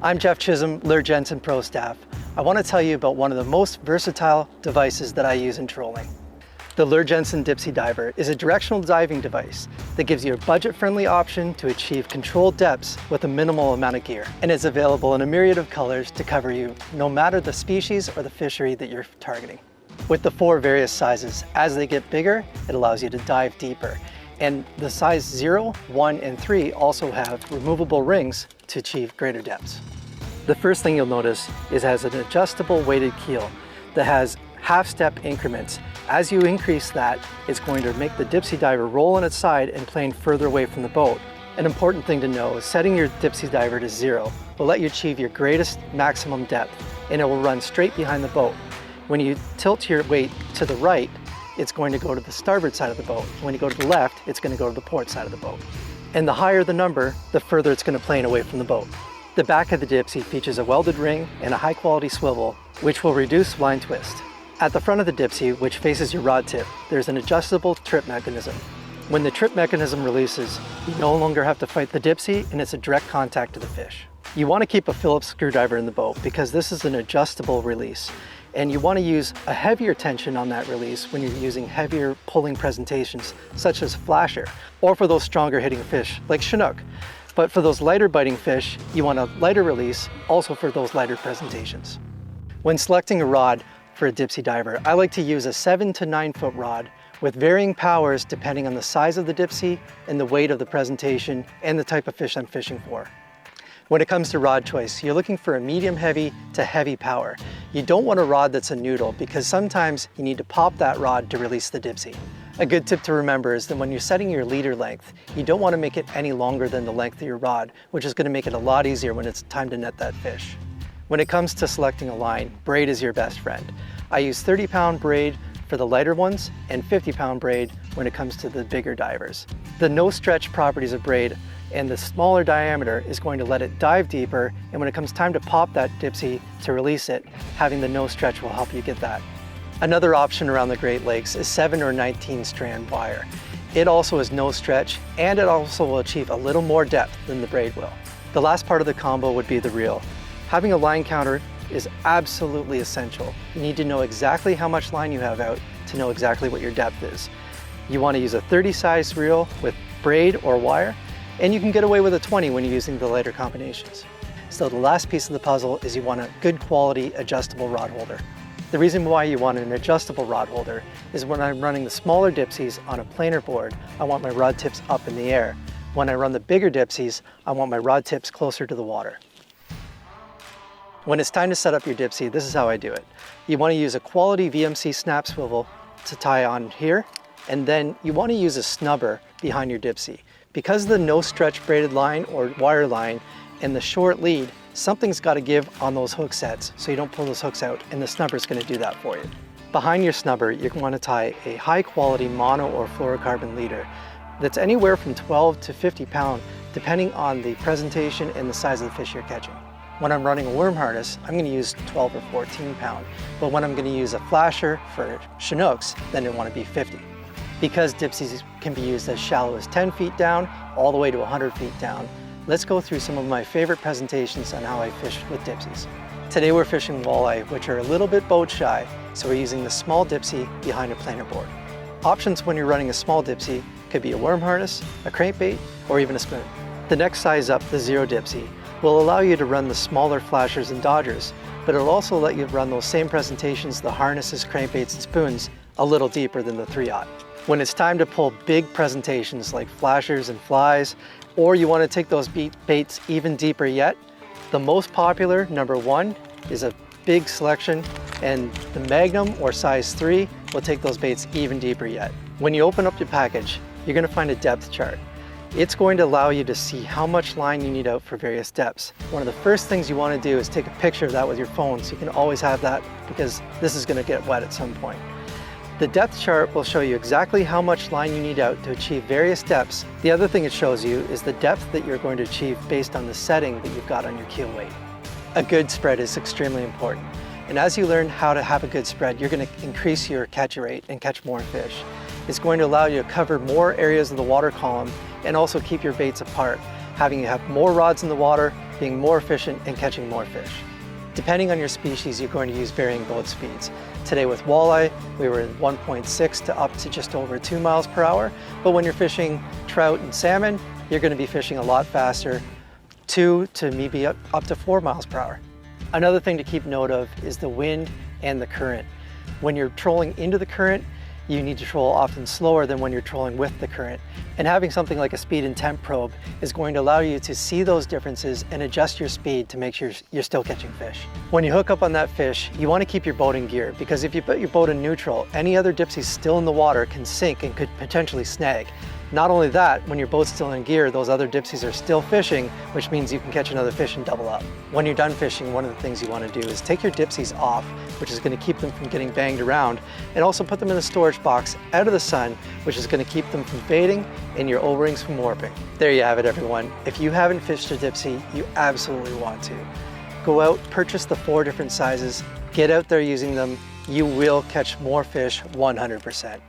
I'm Jeff Chisholm, Luhr-Jensen Pro Staff. I want to tell you about one of the most versatile devices that I use in trolling. The Luhr-Jensen Dipsy Diver is a directional diving device that gives you a budget-friendly option to achieve controlled depths with a minimal amount of gear. And it's available in a myriad of colors to cover you no matter the species or the fishery that you're targeting. With the 4 various sizes, as they get bigger, it allows you to dive deeper. And the size 0, 1, and 3 also have removable rings to achieve greater depths. The first thing you'll notice is it has an adjustable weighted keel that has half-step increments. As you increase that, it's going to make the Dipsy Diver roll on its side and plane further away from the boat. An important thing to know is setting your Dipsy Diver to 0 will let you achieve your greatest maximum depth, and it will run straight behind the boat. When you tilt your weight to the right, it's going to go to the starboard side of the boat. When you go to the left, it's going to go to the port side of the boat. And the higher the number, the further it's going to plane away from the boat. The back of the Dipsy features a welded ring and a high-quality swivel, which will reduce line twist. At the front of the Dipsy, which faces your rod tip, there's an adjustable trip mechanism. When the trip mechanism releases, you no longer have to fight the Dipsy, and it's a direct contact to the fish. You want to keep a Phillips screwdriver in the boat because this is an adjustable release, and you want to use a heavier tension on that release when you're using heavier pulling presentations, such as flasher, or for those stronger hitting fish like Chinook. But for those lighter biting fish, you want a lighter release, also for those lighter presentations. When selecting a rod for a Dipsy Diver, I like to use a 7 to 9 foot rod with varying powers depending on the size of the Dipsy and the weight of the presentation and the type of fish I'm fishing for. When it comes to rod choice, you're looking for a medium heavy to heavy power. You don't want a rod that's a noodle because sometimes you need to pop that rod to release the Dipsy. A good tip to remember is that when you're setting your leader length, you don't want to make it any longer than the length of your rod, which is going to make it a lot easier when it's time to net that fish. When it comes to selecting a line, braid is your best friend. I use 30-pound braid for the lighter ones and 50-pound braid when it comes to the bigger divers. The no-stretch properties of braid and the smaller diameter is going to let it dive deeper, and when it comes time to pop that Dipsy to release it, having the no-stretch will help you get that. Another option around the Great Lakes is 7 or 19 strand wire. It also is no stretch, and it also will achieve a little more depth than the braid will. The last part of the combo would be the reel. Having a line counter is absolutely essential. You need to know exactly how much line you have out to know exactly what your depth is. You want to use a 30 size reel with braid or wire, and you can get away with a 20 when you're using the lighter combinations. So the last piece of the puzzle is you want a good quality adjustable rod holder. The reason why you want an adjustable rod holder is when I'm running the smaller Dipsies on a planer board, I want my rod tips up in the air. When I run the bigger Dipsies, I want my rod tips closer to the water. When it's time to set up your Dipsy, this is how I do it. You want to use a quality VMC snap swivel to tie on here, and then you want to use a snubber behind your Dipsy. Because of the no stretch braided line or wire line and the short lead, something's got to give on those hook sets so you don't pull those hooks out, and the snubber is going to do that for you. Behind your snubber, you want to tie a high quality mono or fluorocarbon leader that's anywhere from 12 to 50 pound depending on the presentation and the size of the fish you're catching. When I'm running a worm harness, I'm going to use 12 or 14 pound, but when I'm going to use a flasher for Chinooks, then it want to be 50. Because Dipsies can be used as shallow as 10 feet down all the way to 100 feet down, let's go through some of my favorite presentations on how I fish with Dipsies. Today we're fishing walleye, which are a little bit boat shy, so we're using the small Dipsy behind a planer board. Options when you're running a small Dipsy could be a worm harness, a crankbait, or even a spoon. The next size up, the 0 Dipsy, will allow you to run the smaller flashers and dodgers, but it'll also let you run those same presentations, the harnesses, crankbaits, and spoons, a little deeper than the 3/0. When it's time to pull big presentations like flashers and flies, or you want to take those baits even deeper yet, the most popular, number 1, is a big selection, and the Magnum or size 3 will take those baits even deeper yet. When you open up your package, you're going to find a depth chart. It's going to allow you to see how much line you need out for various depths. One of the first things you want to do is take a picture of that with your phone so you can always have that, because this is going to get wet at some point. The depth chart will show you exactly how much line you need out to achieve various depths. The other thing it shows you is the depth that you're going to achieve based on the setting that you've got on your keel weight. A good spread is extremely important. And as you learn how to have a good spread, you're going to increase your catch rate and catch more fish. It's going to allow you to cover more areas of the water column and also keep your baits apart. Having you have more rods in the water, being more efficient and catching more fish. Depending on your species, you're going to use varying boat speeds. Today with walleye, we were in 1.6 to up to just over 2 miles per hour. But when you're fishing trout and salmon, you're going to be fishing a lot faster, 2 to maybe up to 4 miles per hour. Another thing to keep note of is the wind and the current. When you're trolling into the current, you need to troll often slower than when you're trolling with the current. And having something like a speed and temp probe is going to allow you to see those differences and adjust your speed to make sure you're still catching fish. When you hook up on that fish, you want to keep your boat in gear, because if you put your boat in neutral, any other dipsy still in the water can sink and could potentially snag. Not only that, when your boat's still in gear, those other dipsies are still fishing, which means you can catch another fish and double up. When you're done fishing, one of the things you want to do is take your dipsies off, which is going to keep them from getting banged around, and also put them in a storage box out of the sun, which is going to keep them from fading and your O-rings from warping. There you have it, everyone. If you haven't fished a dipsy, you absolutely want to. Go out, purchase the 4 different sizes, get out there using them. You will catch more fish 100%.